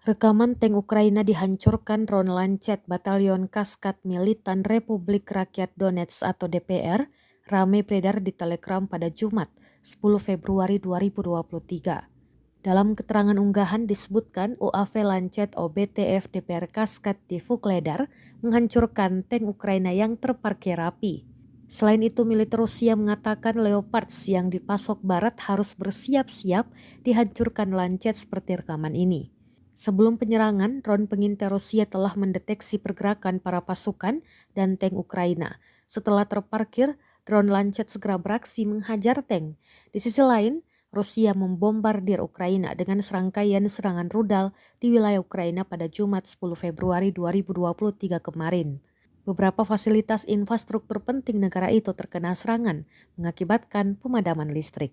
Rekaman tank Ukraina dihancurkan drone Lancet Batalion Kaskad Militan Republik Rakyat Donetsk atau DPR ramai beredar di Telegram pada Jumat, 10 Februari 2023. Dalam keterangan unggahan disebutkan UAV Lancet OBTF DPR Kaskad di Vuhledar menghancurkan tank Ukraina yang terparkir rapi. Selain itu, militer Rusia mengatakan Leopards yang dipasok Barat harus bersiap-siap dihancurkan Lancet seperti rekaman ini. Sebelum penyerangan, drone pengintai Rusia telah mendeteksi pergerakan para pasukan dan tank Ukraina. Setelah terparkir, drone Lancet segera beraksi menghajar tank. Di sisi lain, Rusia membombardir Ukraina dengan serangkaian serangan rudal di wilayah Ukraina pada Jumat 10 Februari 2023 kemarin. Beberapa fasilitas infrastruktur penting negara itu terkena serangan, mengakibatkan pemadaman listrik.